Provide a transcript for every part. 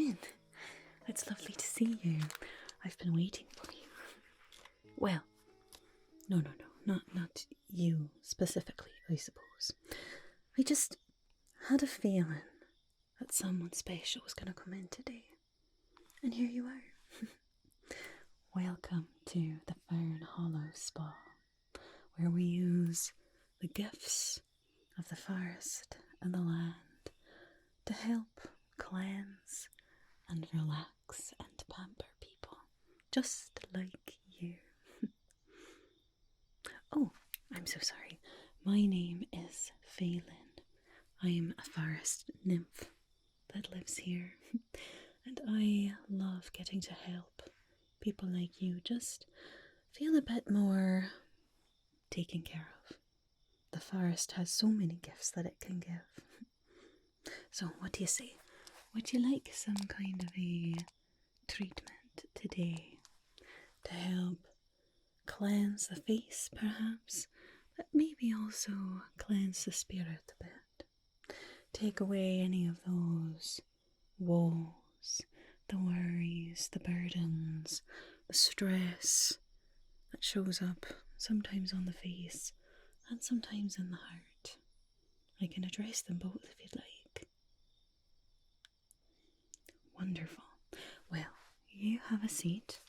in. It's lovely to see you. I've been waiting for you. Well, no, not you specifically, I suppose. I just had a feeling that someone special was going to come in today. And here you are. Welcome to the Fernhollow Spa, where we use the gifts of the forest and the land to help cleanse and relax and pamper people, just like you. Oh, I'm so sorry. My name is Phelan. I'm a forest nymph that lives here, and I love getting to help people like you just feel a bit more taken care of. The forest has so many gifts that it can give. So, what do you say? Would you like some kind of a treatment today to help cleanse the face, perhaps, but maybe also cleanse the spirit a bit? Take away any of those woes, the worries, the burdens, the stress that shows up sometimes on the face and sometimes in the heart. I can address them both if you'd like. Wonderful. Well, you have a seat.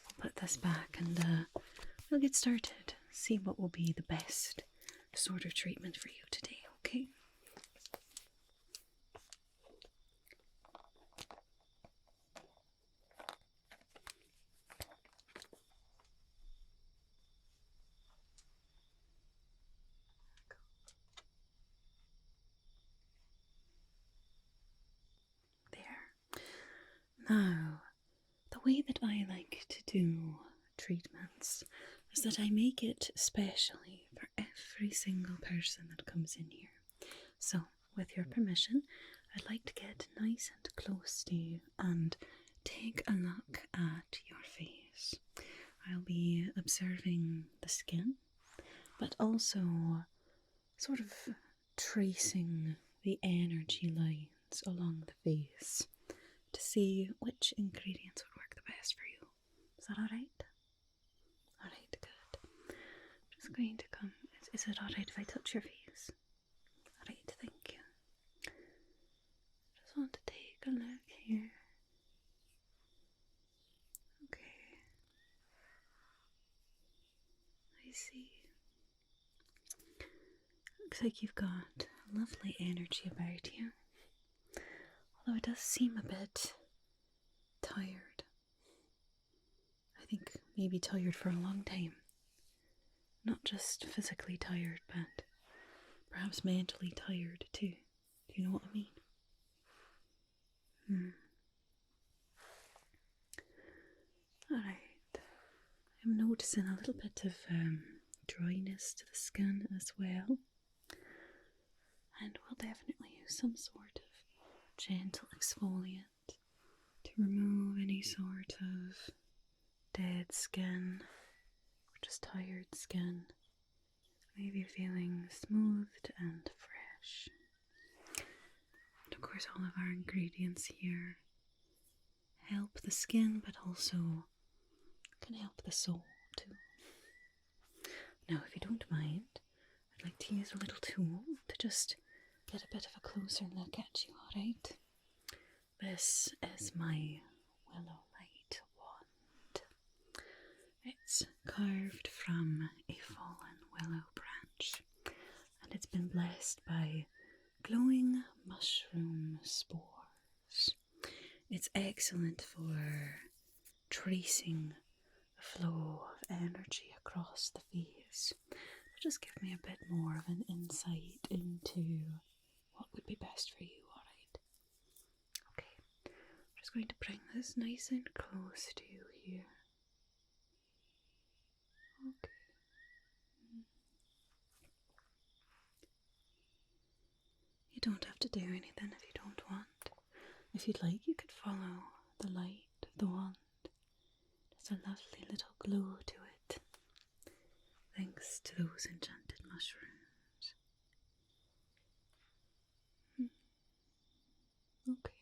I'll put this back and we'll get started. See what will be the best sort of treatment for you today, okay? Now, the way that I like to do treatments is that I make it specially for every single person that comes in here. So, with your permission, I'd like to get nice and close to you and take a look at your face. I'll be observing the skin, but also sort of tracing the energy lines along the face to see which ingredients would work the best for you. Is that alright? Alright, good. I'm just going to come. Is it alright if I touch your face? Alright, thank you. Just want to take a look here. Okay. I see. Looks like you've got lovely energy about you. Although it does seem a bit tired. I think maybe tired for a long time. Not just physically tired, but perhaps mentally tired too. Do you know what I mean? Alright. I'm noticing a little bit of dryness to the skin as well. And we'll definitely use some sort of gentle exfoliant to remove any sort of dead skin or just tired skin. Leave you feeling smoothed and fresh. And of course, all of our ingredients here help the skin, but also can help the soul too. Now, if you don't mind, I'd like to use a little tool to just get a bit of a closer look at you, alright? This is my Willowlight wand. It's carved from a fallen willow branch, and it's been blessed by glowing mushroom spores. It's excellent for tracing the flow of energy across the face. Just give me a bit more of an insight into what would be best for you, alright? Okay, I'm just going to bring this nice and close to you here. Okay. You don't have to do anything if you don't want. If you'd like, you could follow the light of the wand. There's a lovely little glow to it, thanks to those enchanted mushrooms. Okay.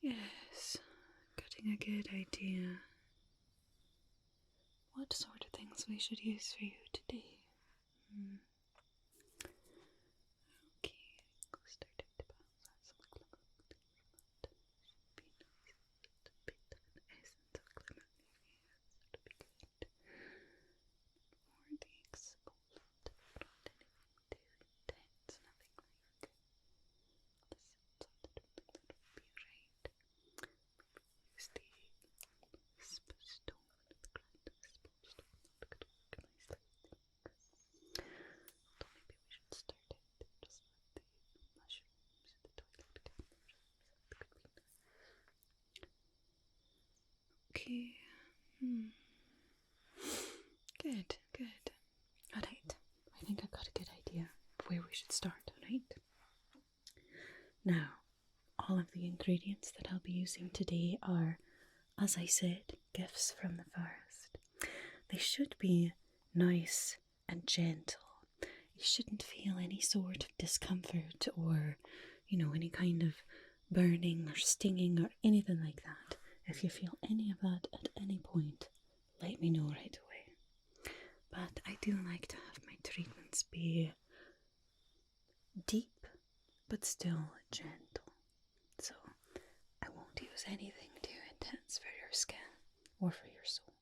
Yes, getting a good idea what sort of things we should use for you today. Okay, go start at the bottom. Some glimmer. Be nice. A bit of an essence of Glimmerleaf. That'd be good. Or the exfoliant. Not anything too intense. Nothing like the scent on it. That would be right. Use the Wispstone. The grind of Wispstone. That could work nicely. Although maybe we should start it just with the mushrooms and the Twilight Cap mushrooms. That could be nice. Okay. Good, good. Alright. I think I've got a good idea of where we should start, alright? Now, all of the ingredients that I'll be using today are, as I said, gifts from the forest. They should be nice and gentle. You shouldn't feel any sort of discomfort or, any kind of burning or stinging or anything like that. If you feel any of that at any point, let me know right away. But I do like to have my treatments be deep, but still gentle. So I won't use anything too intense for your skin or for your soul.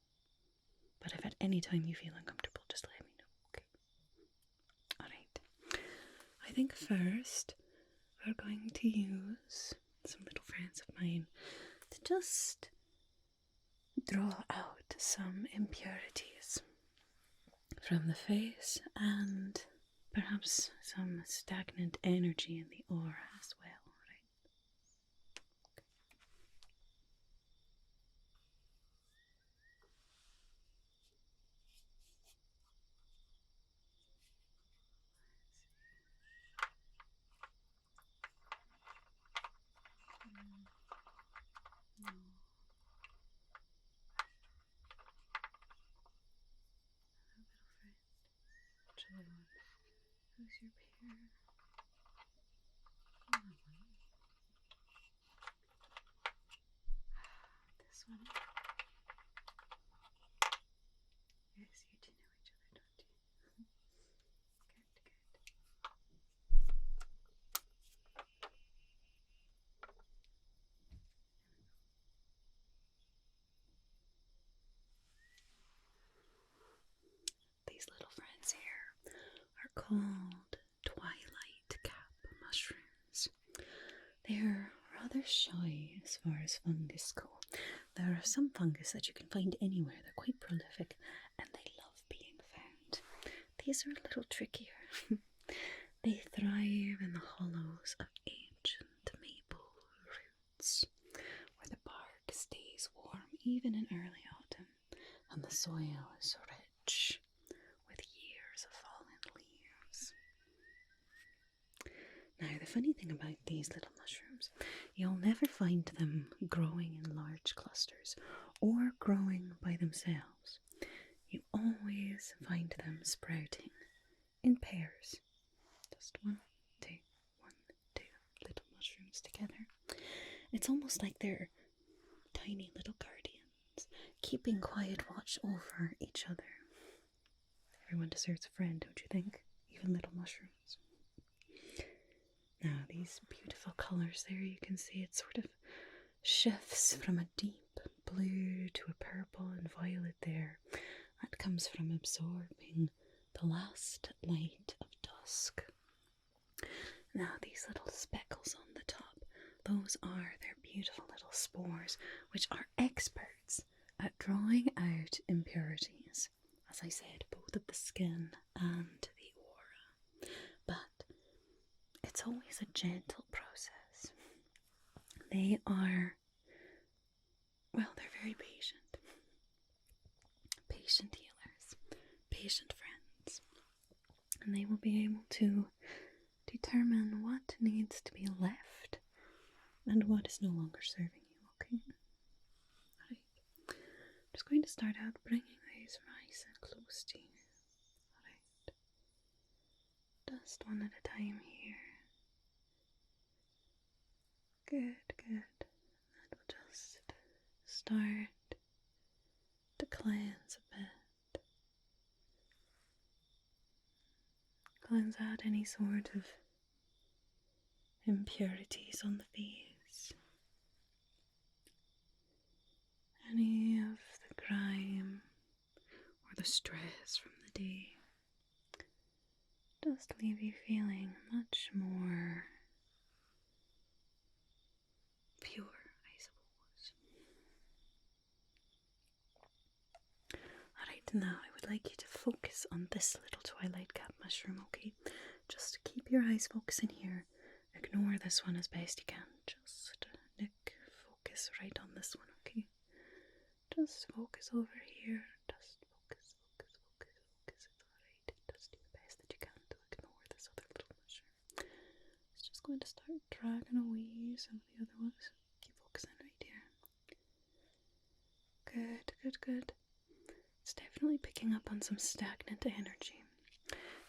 But if at any time you feel uncomfortable, just let me know, okay? Alright. I think first we're going to use some little friends of mine to just draw out some impurities from the face and perhaps some stagnant energy in the aura as well, right? Who's your pair? This one. Yes, you do know each other, don't you? Good, good. These little friends here are called Twilight Cap mushrooms. They're rather shy as far as fungus go. There are some fungus that you can find anywhere. They're quite prolific and they love being found. These are a little trickier. They thrive in the hollows of ancient maple roots, where the bark stays warm even in early autumn, and the soil is rich with years of fallen leaves. Now, the funny thing about these little mushrooms, you'll never find them growing in large clusters or growing by themselves. You always find them sprouting in pairs. Just one, two little mushrooms together. It's almost like they're tiny little guardians, keeping quiet watch over each other. Everyone deserves a friend, don't you think? Even little mushrooms. Now, these beautiful colours there, you can see it sort of shifts from a deep blue to a purple and violet there. That comes from absorbing the last light of dusk. Now, these little speckles on the top, those are their beautiful little spores, which are experts at drawing out impurities, as I said, both of the skin and the aura. But it's always a gentle process. They are, well, they're very patient. Patient healers, patient friends. And they will be able to determine what needs to be left and what is no longer serving you, okay? Alright. I'm just going to start out bringing these nice and close to you. Alright. Just one at a time here. Good, good. start to cleanse a bit. Cleanse out any sort of impurities on the face. Any of the grime or the stress from the day. Just leave you feeling much more pure, I suppose. Alright, now I would like you to focus on this little Twilight Cap mushroom, okay? Just keep your eyes focusing here. Ignore this one as best you can. Just, Nick, focus right on this one, okay? Just focus over here. Just focus. It's alright. Just do the best that you can to ignore this other little mushroom. It's just going to start dragging away some of the other ones. Keep focusing right here. Good. It's definitely picking up on some stagnant energy.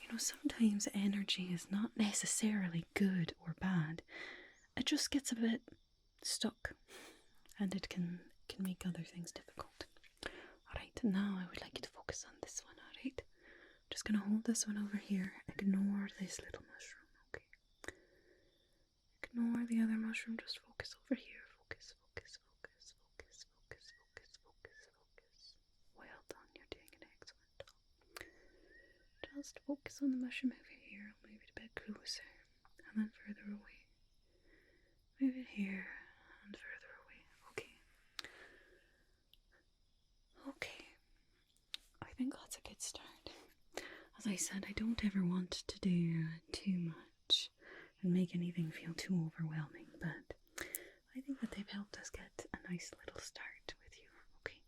You know, sometimes energy is not necessarily good or bad. It just gets a bit stuck, and it can make other things difficult. Alright, now I would like you to focus on this one, alright? I'm just going to hold this one over here. Ignore this little mushroom, okay? Ignore the other mushroom, just focus over here. Focus. Well done, you're doing an excellent job. Just focus on the mushroom over here. I'll move it a bit closer, and then further away. Move it here, and further away. Okay, I think that's a good start. As I said, I don't ever want to do too much and make anything feel too overwhelming, but I think that they've helped us get a nice little start with you, okay?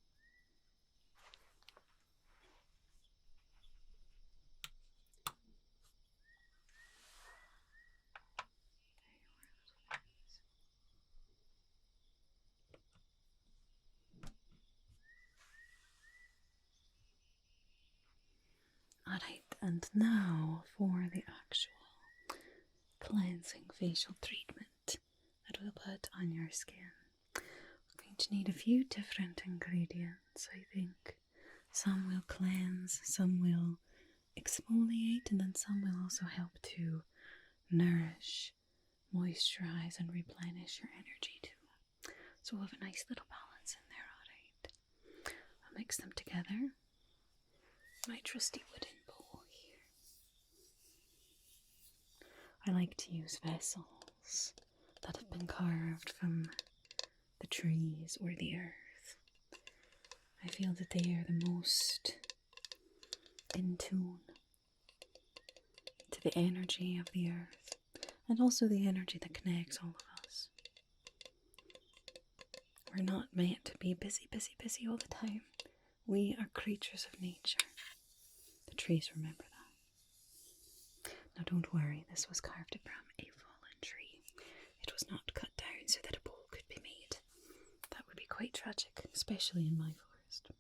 Alright, and now for the actual cleansing facial treatment that we'll put on your skin. We're going to need a few different ingredients, I think. Some will cleanse, some will exfoliate, and then some will also help to nourish, moisturize, and replenish your energy too. So we'll have a nice little balance in there, alright? I'll mix them together. My trusty wooden bowl here. I like to use vessels that have been carved from the trees or the earth. I feel that they are the most in tune to the energy of the earth, and also the energy that connects all of us. We're not meant to be busy all the time. We are creatures of nature. The trees remember that. Now don't worry, this was carved from a fallen tree. It was not cut down so that a bowl could be made. That would be quite tragic, especially in my forest.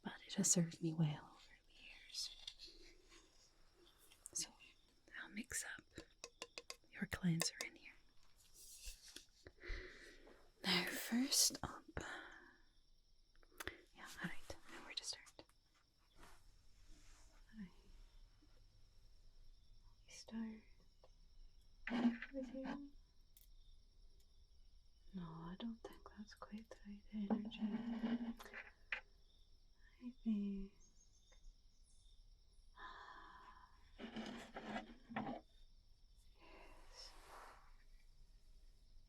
But it has served me well over the years. So I'll mix up your cleanser in here. Now first up, alright, now where to start? Start with you. No, I don't think that's quite the right energy. I think yes.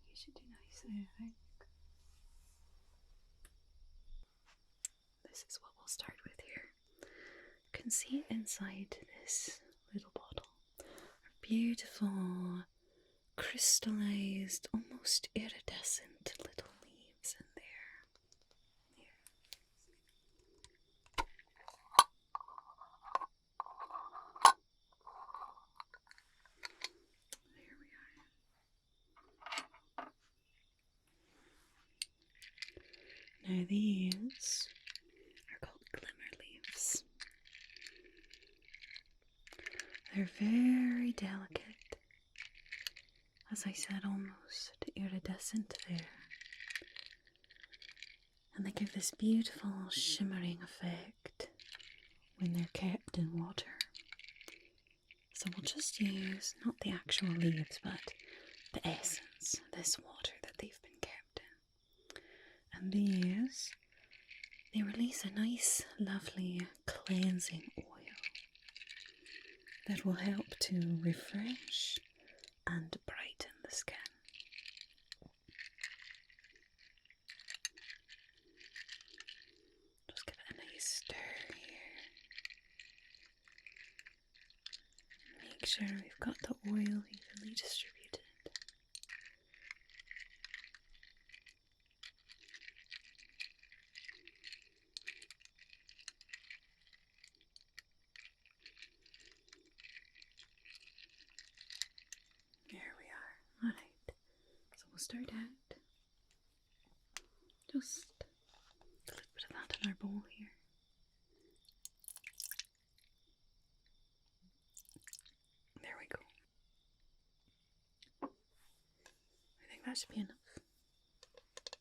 You should do nicely, I think. This is what we'll start with here. You can see inside this little bottle are beautiful, crystallized, almost iridescent little leaves in there. Here. There we are. Now these are called Glimmerleafs. They're very delicate. As I said, almost iridescent there. And they give this beautiful shimmering effect when they're kept in water. So we'll just use not the actual leaves but the essence, this water that they've been kept in. And these, they release a nice, lovely cleansing oil that will help to refresh and brighten the skin. Just give it a nice stir here. Make sure we've got the oil evenly distributed. There we are. Alright, so we'll start out just a little bit of that in our bowl here. There we go. I think that should be enough.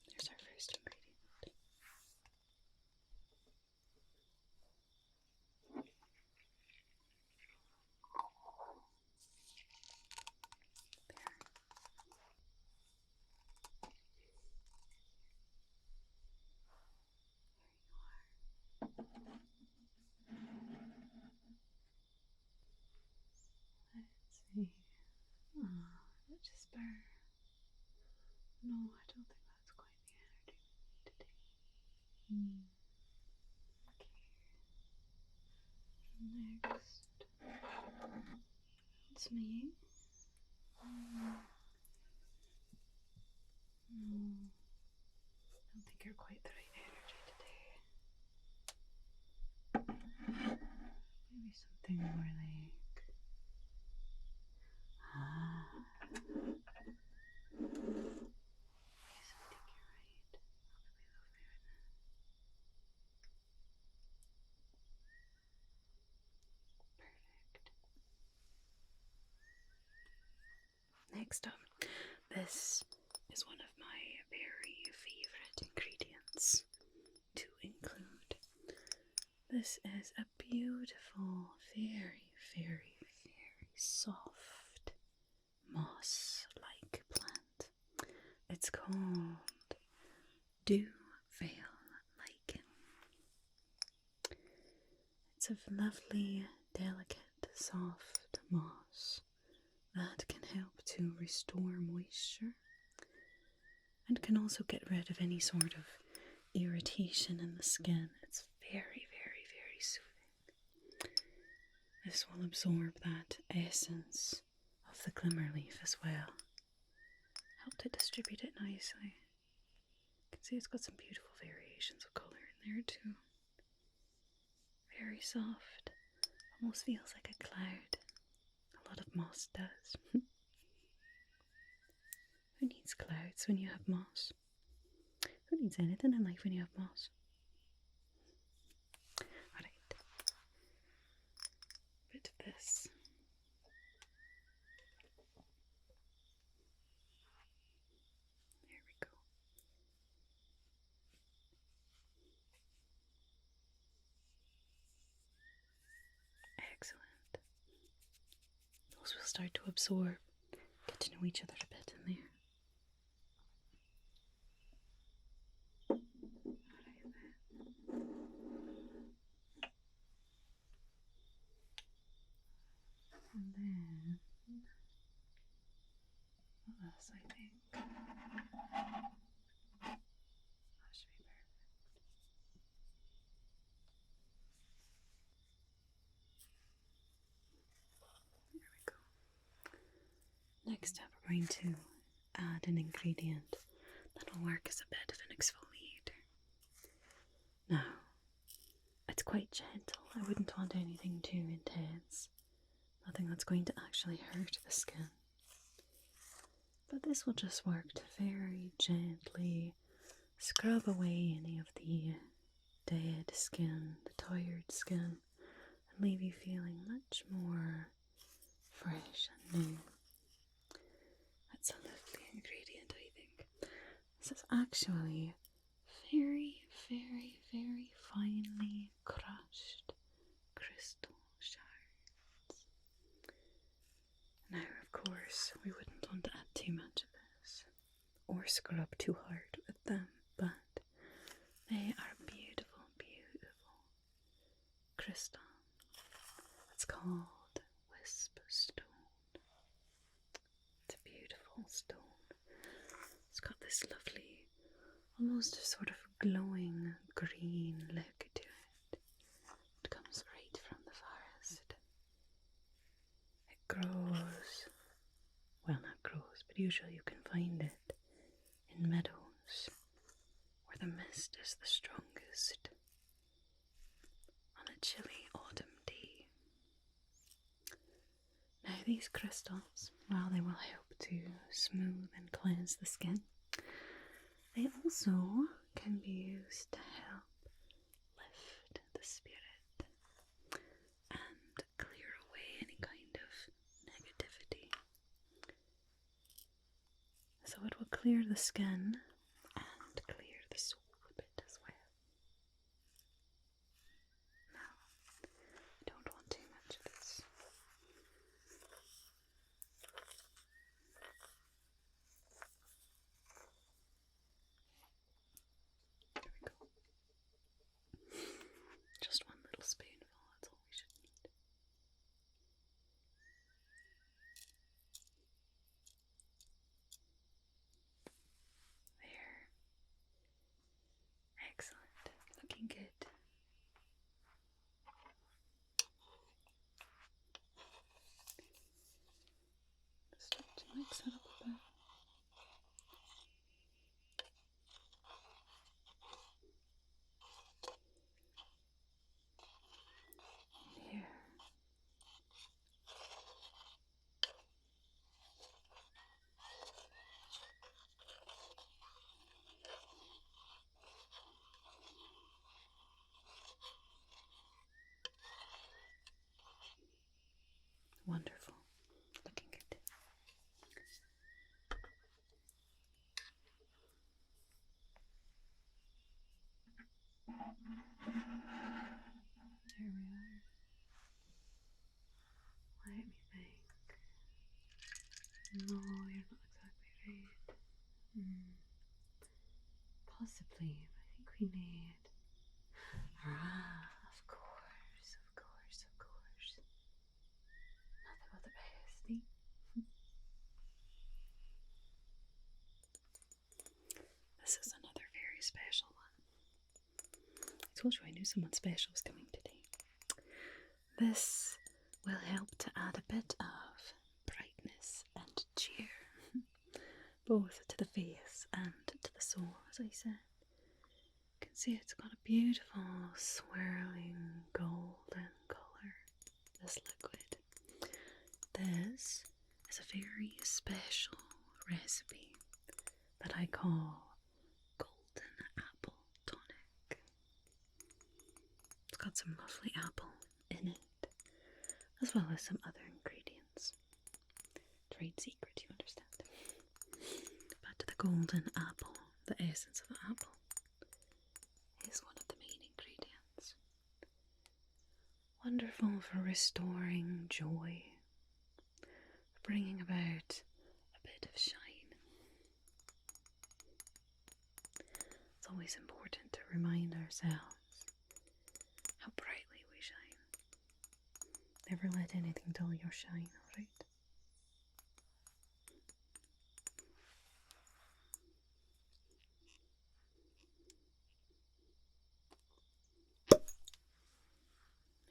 There's our first ingredient. Let's see. Jasper. No, I don't think that's quite the energy we need today. Okay. Next. It's me. No. I don't think you're quite the right energy today. Maybe something more like yes, I think you're right. Perfect. Next up, this is one of my very favourite ingredients to include. This is a beautiful, very, very, very soft moss-like plant. It's called Dewveil Lichen. It's a lovely, delicate, soft moss that can help to restore moisture and can also get rid of any sort of irritation in the skin. It's very, very, very soothing. This will absorb that essence of the Glimmerleaf as well. Help to distribute it nicely. You can see it's got some beautiful variations of colour in there too. Very soft. Almost feels like a cloud. A lot of moss does. Who needs clouds when you have moss? Who needs anything in life when you have moss? Alright. Bit of this. There we go. Excellent. Those will start to absorb. Get to know each other a bit in there. And then this, I think. That should be perfect. There we go. Next up, we're going to add an ingredient that will work as a bit of an exfoliator. Now, it's quite gentle. I wouldn't want anything too intense. Nothing that's going to actually hurt the skin. But this will just work to very gently scrub away any of the dead skin, the tired skin, and leave you feeling much more fresh and new. That's a lovely ingredient, I think. This is actually very, very, very finely crushed crystal shards. Now, of course, we wouldn't want to add too much of this or scrub too hard with them, but they are beautiful, beautiful crystal. It's called Wispstone. It's a beautiful stone. It's got this lovely, almost a sort of glowing green look to it. It comes right from the forest. It grows, well, not grows, but usually you can find it in meadows where the mist is the strongest on a chilly autumn day. Now these crystals, while they will help to smooth and cleanse the skin, they also can be used to help lift the spirit and clear away any kind of negativity. So it will clear the skin and clear the soul a bit as well. Now, I don't want too much of this. There we go. Just one little spoonful, that's all we should need. There. Excellent. Looking good. Start to mix it up a bit. Here. Wonderful. Looking good. There we are. Let me think. No, you're not exactly right. Possibly, but I think we need. Of course, of course, of course. Nothing but the best, eh? This is another very special one. I told you I knew someone special was coming today. This will help to add a bit of brightness and cheer, both to the face and to the soul, as I said. You can see it's got a beautiful swirling golden colour, this liquid. This is a very special recipe that I call Golden Apple Tonic. It's got some lovely apple in it, as well as some other ingredients. Trade secret, you understand. But the golden apple, the essence of the apple, is one of the main ingredients. Wonderful for restoring joy, for bringing about a bit of shine. It's always important to remind ourselves how brightly we shine. Never let anything dull your shine, alright?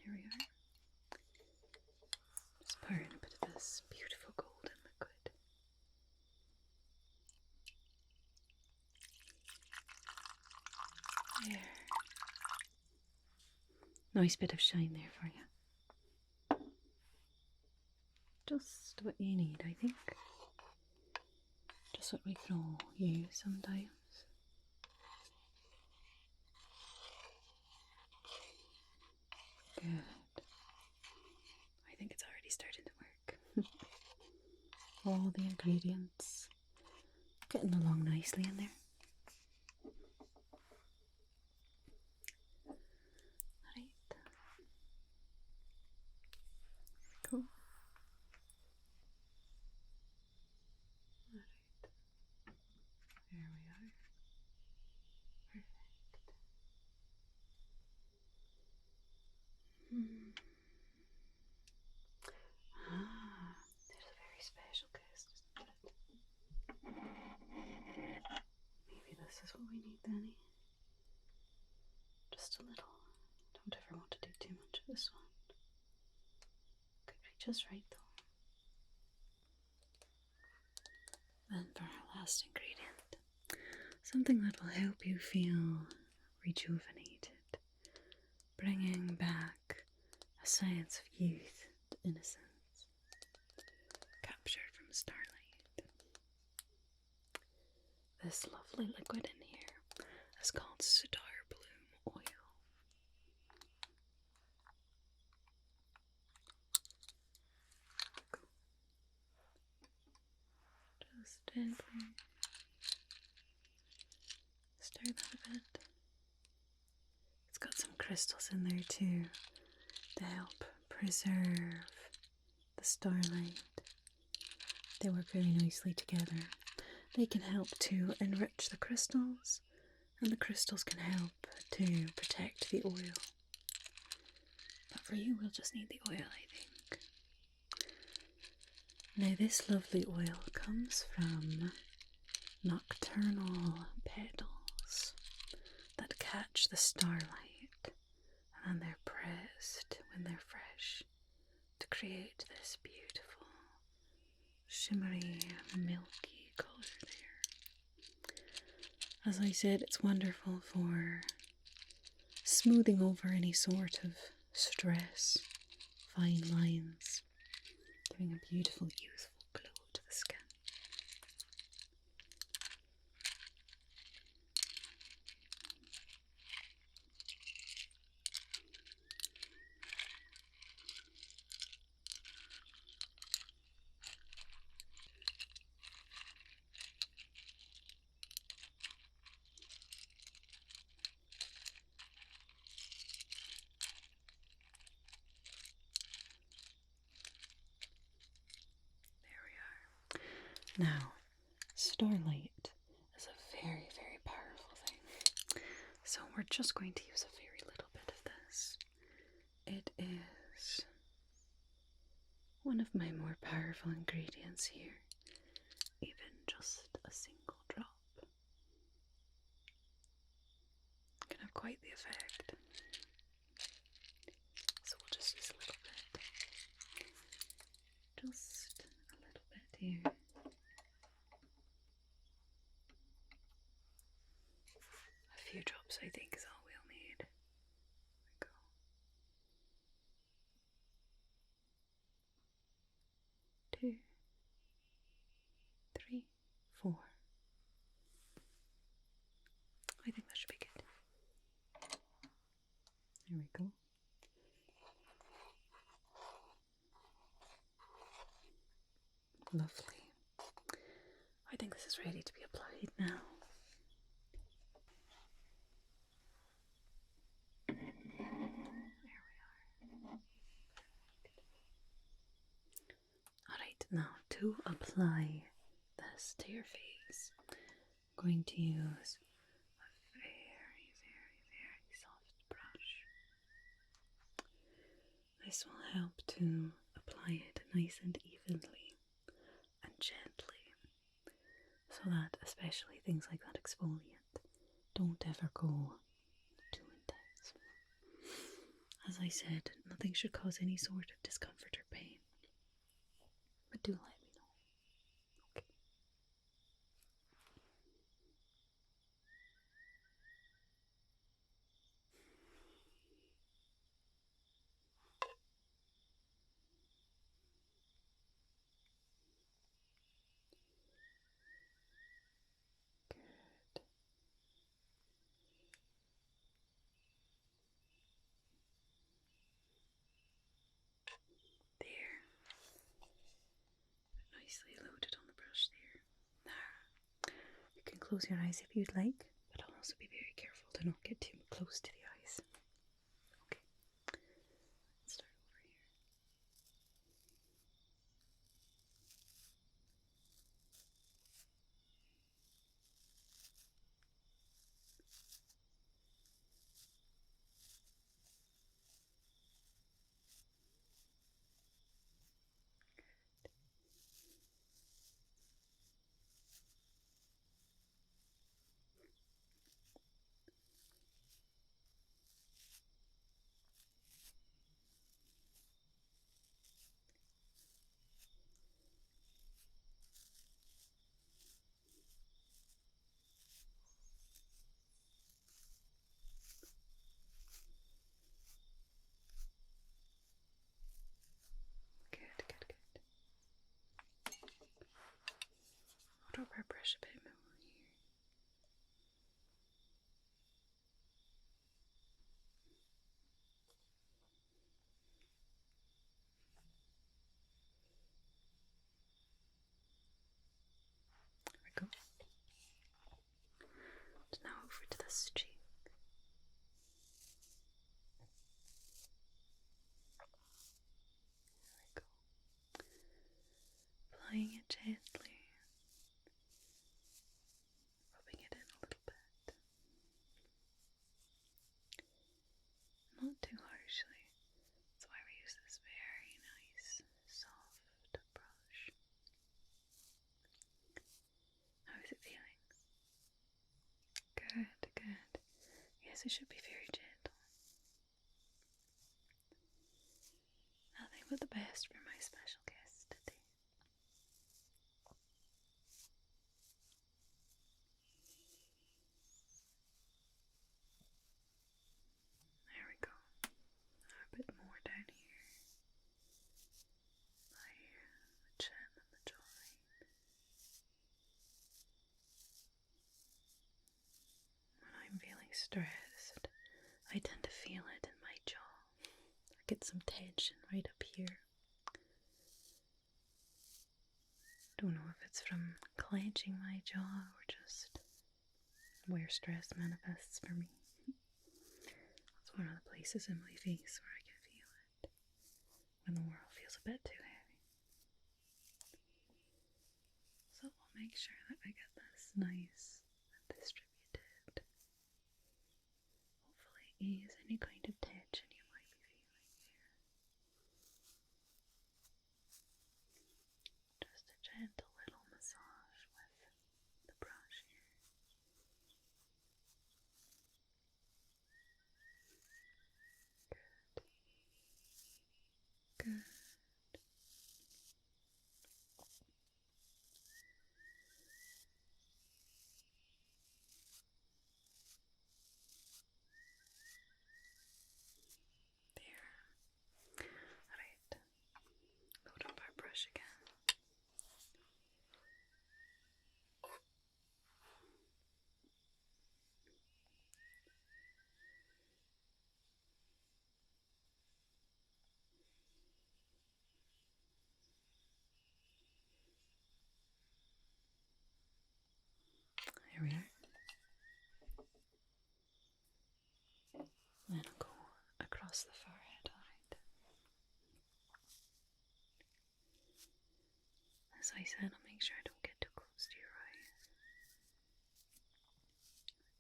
Here we are. Just pouring a bit of this beautiful golden liquid. There. Nice bit of shine there for you. Just what you need, I think. Just what we can all use sometimes. Good. I think it's already starting to work. All the ingredients getting along nicely in there. all we need, Danny. Just a little. Don't ever want to do too much of this one. Could be just right though. Then for our last ingredient, something that will help you feel rejuvenated, bringing back a sense of youth and innocence, captured from starlight. This lovely liquid in here is called Starbloom Oil. Just gently stir that a bit. It's got some crystals in there too to help preserve the starlight. They work very nicely together. They can help to enrich the crystals, and the crystals can help to protect the oil. But for you, we'll just need the oil, I think. Now, this lovely oil comes from nocturnal petals that catch the starlight, and then they're pressed when they're fresh to create this beautiful, shimmery, milky colour there. As I said, it's wonderful for smoothing over any sort of stress, fine lines, giving a beautiful, youthful glow to the skin. Now, starlight is a very, very powerful thing, so we're just going to use a very little bit of this. It is one of my more powerful ingredients here, even just a single drop can have quite the effect. So we'll just use a little bit, just a little bit here. A few drops, I think, is all we'll need. There we go. 2, 3, 4. I think that should be good. There we go. Lovely. I think this is ready to be applied now. Alright, now to apply this to your face, I'm going to use a very, very, very soft brush. This will help to apply it nice and evenly and gently, so that especially things like that exfoliant don't ever go too intense. As I said, nothing should cause any sort of discomfort or pain, but do let me know. Okay. Good. There. Nicely loaded on the brush there. Now, you can close your eyes if you'd like, but I'll also be very careful to not get too close to the eyes. Okay. Let's start over here. Yes, it should be very gentle. Nothing but the best for my special guest today. There we go. A bit more down here. By the chin and the jawline. When I'm feeling stressed, I tend to feel it in my jaw. I get some tension right up here. Don't know if it's from clenching my jaw or just where stress manifests for me. That's one of the places in my face where I can feel it when the world feels a bit too heavy. So we'll make sure that I get this nice and distributed. Hopefully ease any kind of tension you might be feeling here. Just a gentle little massage with the brush here. Good. Good. There. Alright. Load up our brush again. There we are. Then I'll go across the forehead, alright. As I said, I'll make sure I don't get too close to your eyes.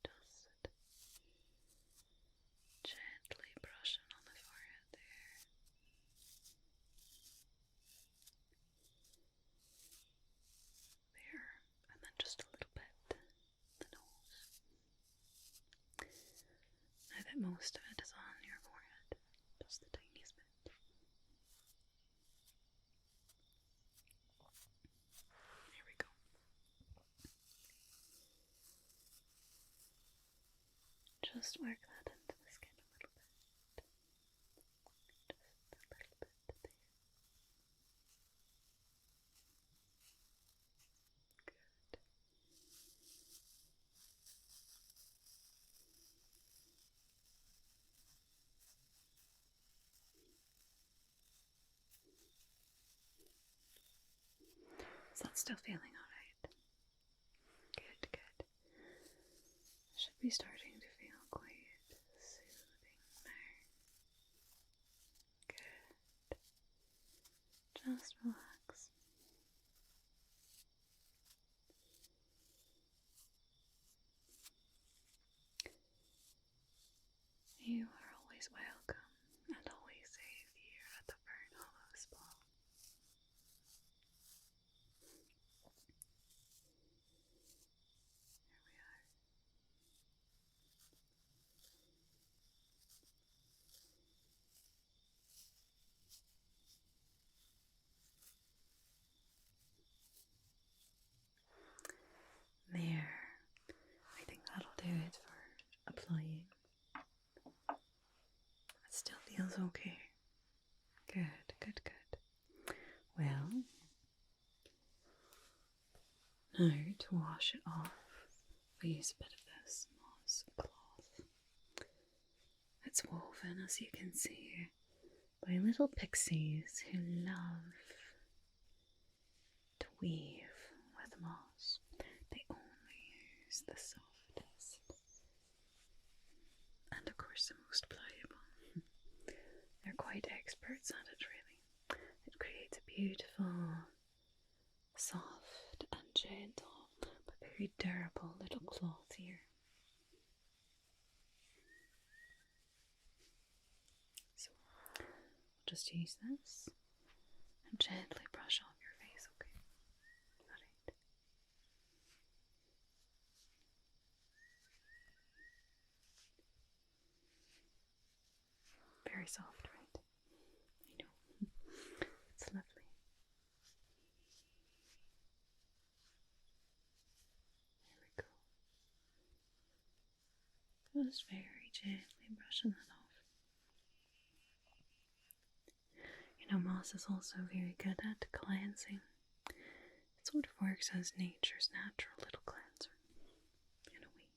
Just gently brushing on the forehead there. There, and then just a little bit the nose. Now that most of it is on your forehead, just the tiniest bit. There we go. Just work that into the skin a little bit. Just a little bit there. Good. Is that still feeling alright? Good, good. Should be starting to feel quite soothing now. Good. Just relax. You are always welcome and always safe here at the Fernhollow Spa. Here we are. There. I think that'll do it for applying. It still feels okay. Good, good, good. Well, now to wash it off, we use a bit of this moss cloth. It's woven, as you can see, by little pixies who love to weave with moss. They only use the softest and of course the most pliable. They're quite experts at it, really. It creates a beautiful, soft and gentle but very durable little cloth here. So I'll just use this and gently brush off your face, okay? Alright. very soft, right? I know. It's lovely. There we go. Just very gently brushing that off. You know, moss is also very good at cleansing. It sort of works as nature's natural little cleanser, in a way.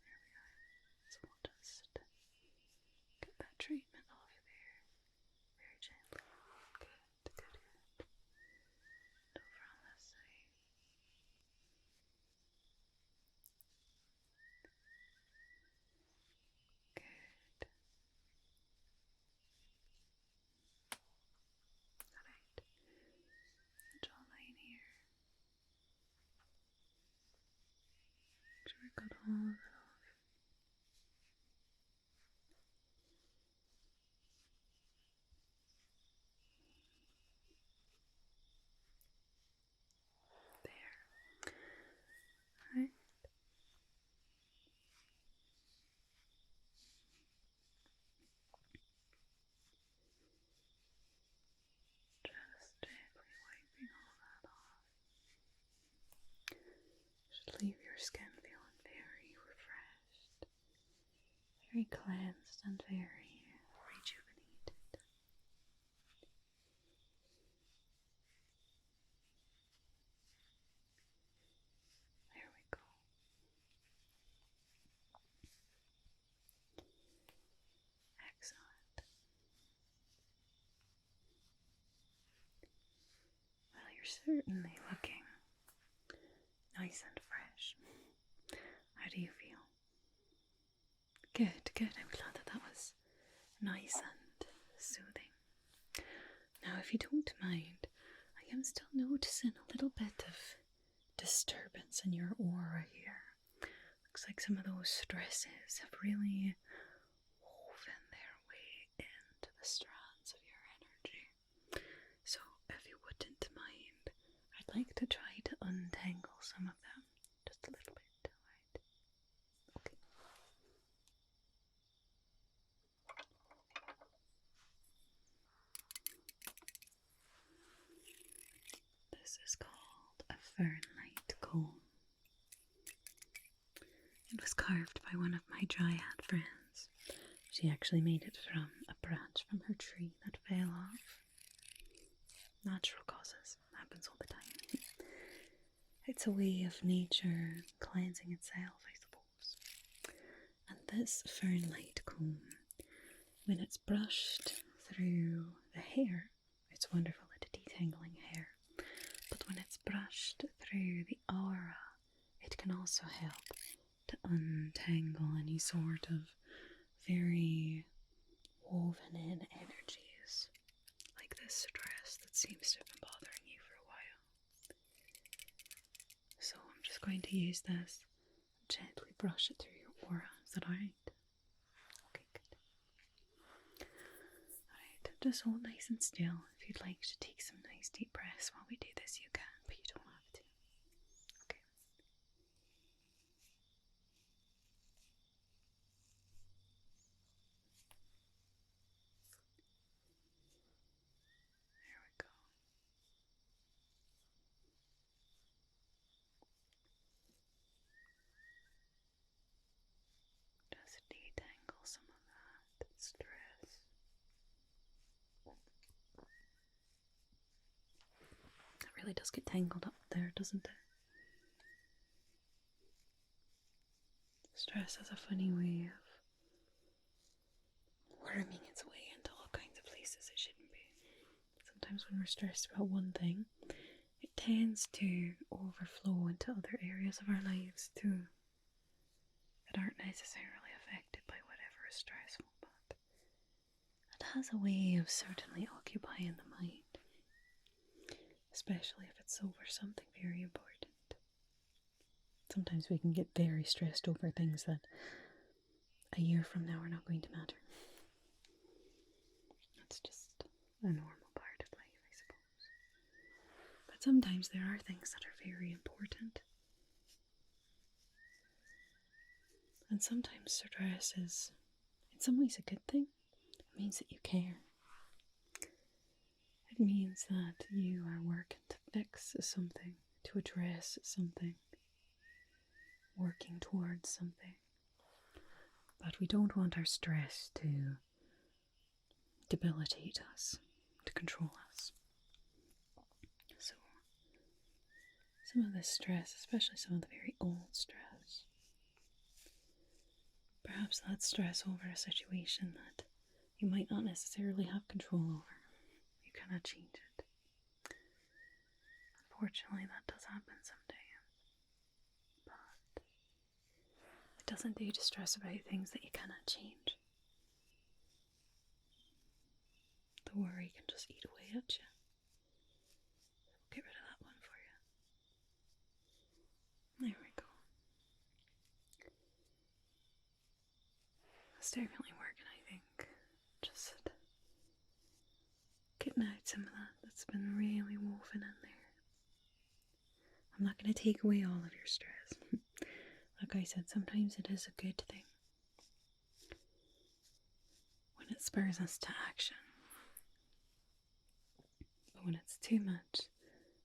There we are. So we'll just get that treatment off there very gently. Good, good, good. And over on this side. Good. Alright. Jawline here. Make sure we got all of it off. There. Alright. Just gently wiping all that off. Should leave your skin feeling very refreshed, very cleansed and very rejuvenated. There we go. Excellent. Well, you're certainly looking nice and fresh. How do you feel? Good, good. I'm glad that was nice and soothing. Now, if you don't mind, I am still noticing a little bit of disturbance in your aura here. Looks like some of those stresses have really woven their way into the strands of your energy. So, if you wouldn't mind, I'd like to try to untangle some of them just a little bit, alright? Okay. This is called a Fernlight Comb. It was carved by one of my dryad friends. She actually made it from a branch from her tree that fell off. Natural causes. Happens all the time. It's a way of nature cleansing itself, I suppose. And this Fernlight Comb, when it's brushed through the hair, it's wonderful at detangling hair. But when it's brushed through the aura, it can also help to untangle any sort of very woven in energies, like this stress that seems to have been bothering you for a while. So I'm just going to use this and gently brush it through your aura. Is that alright? Okay, good. Alright, just hold nice and still. If you'd like to take some nice deep breaths while we do this, you can, but you don't have to. Okay. There we go. Just detangle some of that stress. It really does get tangled up there, doesn't it? Stress has a funny way of worming its way into all kinds of places it shouldn't be. Sometimes when we're stressed about one thing, it tends to overflow into other areas of our lives too that aren't necessarily affected by whatever is stressful, but it has a way of certainly occupying the mind, especially if it's over something very important. Sometimes we can get very stressed over things that a year from now are not going to matter. That's just a normal part of life, I suppose. But sometimes there are things that are very important, And sometimes stress is, in some ways, a good thing. It means that you care. It means that you are working to fix something, to address something, working towards something. But we don't want our stress to debilitate us, to control us. So, some of this stress, especially some of the very old stress, perhaps that stress over a situation that you might not necessarily have control over. You cannot change it. Unfortunately, that does happen sometimes. But it doesn't do to stress about things that you cannot change. The worry can just eat away at you. Get rid of that one for you. There we go. It's definitely working, I think. Just getting out some of that that's been really woven in there. I'm not going to take away all of your stress. Like I said, sometimes it is a good thing when it spurs us to action. But when it's too much,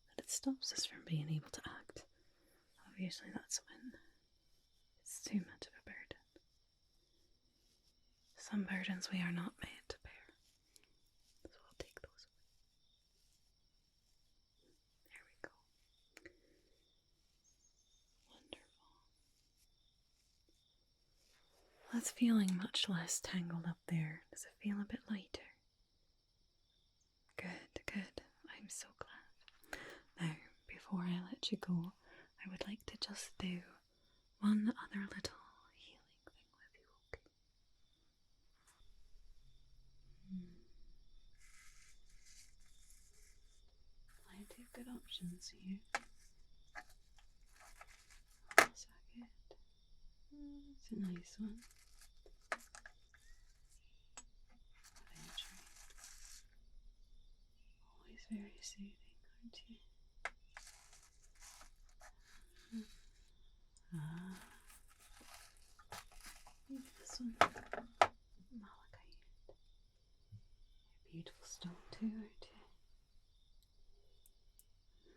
that it stops us from being able to act, obviously that's when it's too much of a burden. Some burdens we are not made to bear. So I'll take those away. There we go. Wonderful. That's feeling much less tangled up there. Does it feel a bit lighter? Good, good. I'm so glad. Now, before I let you go, I would like to just do one other little healing thing with you, okay? Plenty of good options here. Is that good? It's a nice one. Always very soothing, aren't you? Maybe this one. Malachite. Beautiful stone too, aren't you?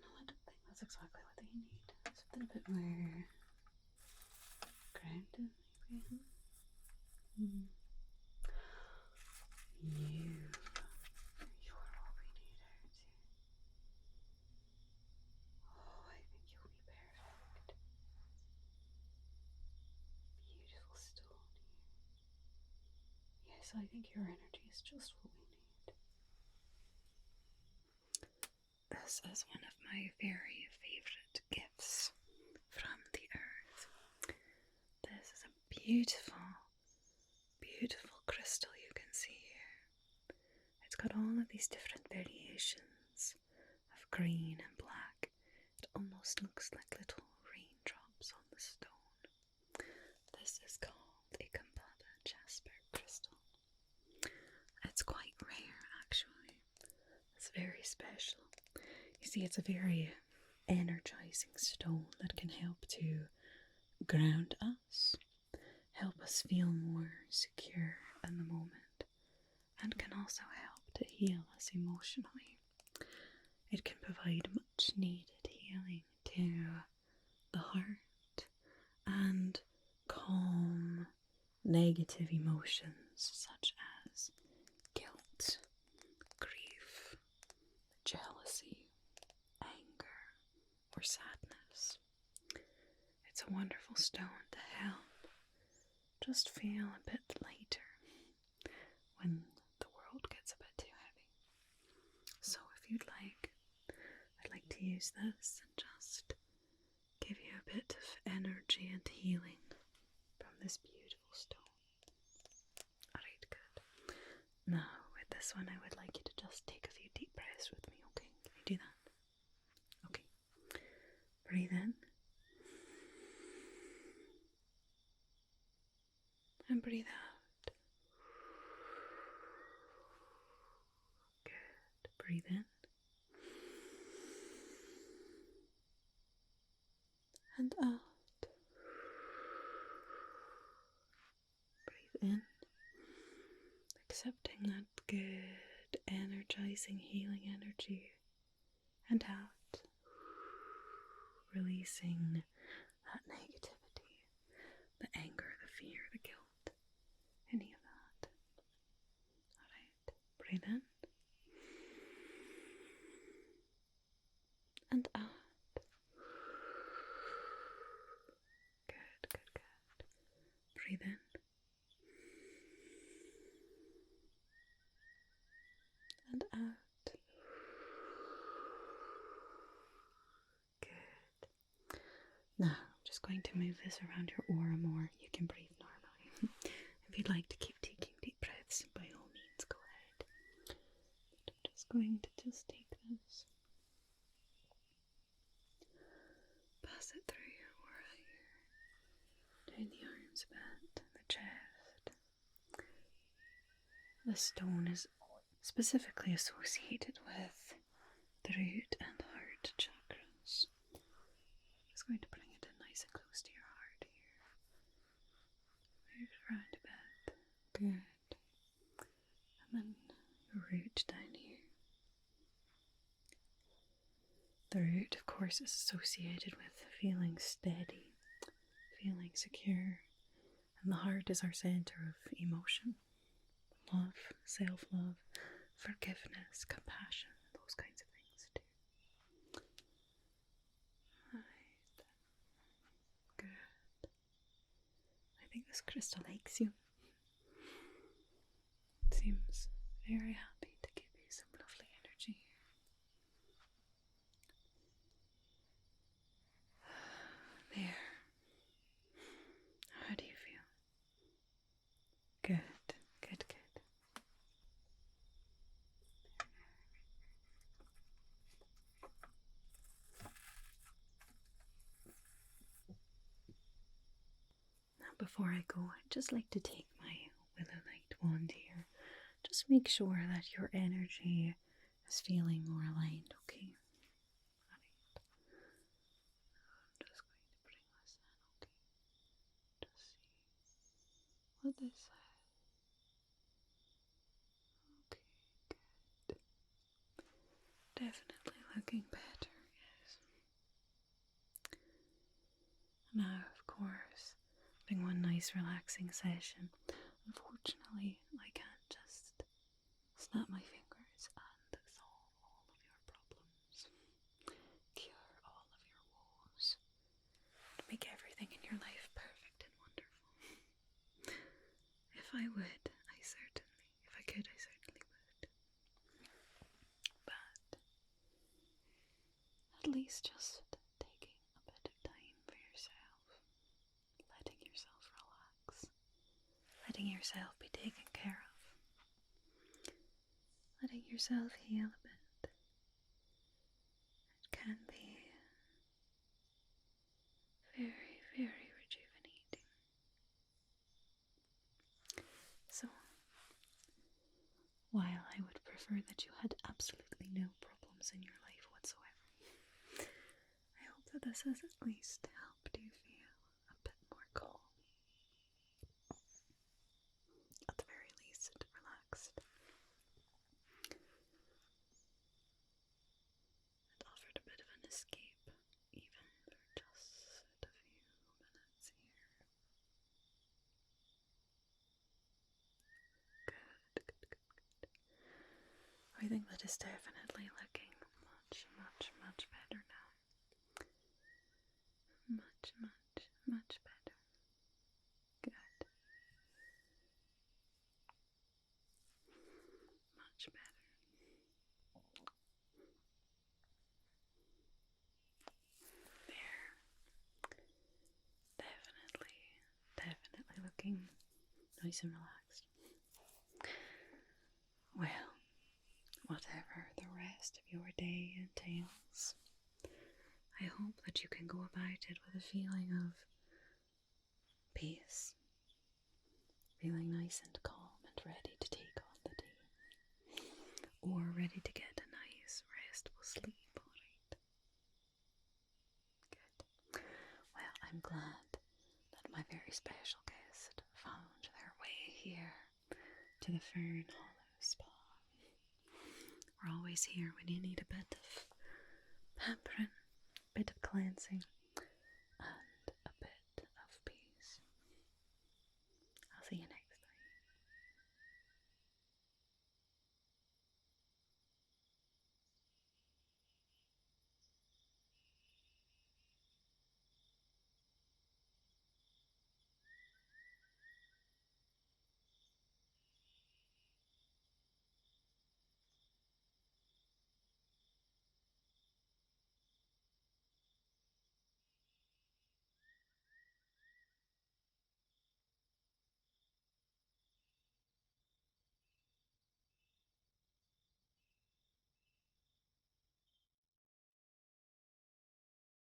No, I don't think that's exactly what they need. Something a bit more grounded, maybe. You're what we need, aren't you? Oh, I think you'll be perfect. Beautiful stone here. Yes, I think your energy is just what we need. This is one of my very favourite gifts from the earth. This is a beautiful, beautiful crystal you can see here. It's got all of these different variations of green and black. It almost looks like little raindrops on the stone. This is called a Kambaba Jasper crystal. It's quite rare, actually. It's very special. You see, it's a very energizing stone that can help to ground us, help us feel more secure in the moment, and can also help to heal us emotionally. It can provide much needed healing to the heart and calm negative emotions such as guilt, grief, jealousy, anger, or sadness. It's a wonderful stone to help just feel a bit lighter when the world gets a bit too heavy. So if you'd like, I'd like to use this and just give you a bit of energy and healing from this beautiful stone. Alright, good. Now, with this one, I would like you to just take a few deep breaths with me, okay? Can you do that? Okay. Breathe in. And breathe out. Good. Breathe in. And out. visualizing healing energy, and out, releasing that negativity, the anger, the fear, the guilt, any of that. Alright, breathe in and out. Good, good, good. Breathe in and out. Good. Now, I'm just going to move this around your aura more. You can breathe normally. If you'd like to keep taking deep breaths, by all means, go ahead. But I'm just going to take this, pass it through your aura here, down the arms a bit, the chest. The stone is specifically associated with the root and heart chakras. I'm just going to bring it in nice and close to your heart here. Move it around a bit. Good. And then the root down here. The root, of course, is associated with feeling steady, feeling secure. And the heart is our center of emotion. Love, self-love, forgiveness, compassion, those kinds of things too. Right. Good. I think this crystal likes you. It seems very happy to give you some lovely energy here. There. How do you feel? Good, good, good. Before I go, I'd just like to take my Willowlight wand here. Just make sure that your energy is feeling more aligned, okay? Right. I'm just going to bring this in, okay? Just see what this says. Okay, good. Definitely looking better, yes. Now, of course, having one nice relaxing session. Unfortunately, I can't just snap my fingers and solve all of your problems, cure all of your woes, and make everything in your life perfect and wonderful. If I would, if I could, I certainly would. But at least just taking a bit of time for yourself, letting yourself relax, letting yourself be taken care of, letting yourself heal a bit. It can be very, very rejuvenating. So, while I would prefer that you had absolutely no problems in your life whatsoever, I hope that this has at least helped you feel a bit more calm. At the very least, relaxed. And offered a bit of an escape, even for just a few minutes here. Good, good, good, good. I think that is definitely looking much, much, much better now. Much, much, much better. Good. Much better. There. Definitely looking nice and relaxed. Well, whatever the rest of your day entails, I hope that you can go about it with a feeling of peace, feeling nice and calm and ready to take on the day, or ready to get a nice restful sleep, alright? Good. Well, I'm glad that my very special guest found their way here to the Fernhollow Spa. We're always here when you need a bit of pampering, a bit of cleansing.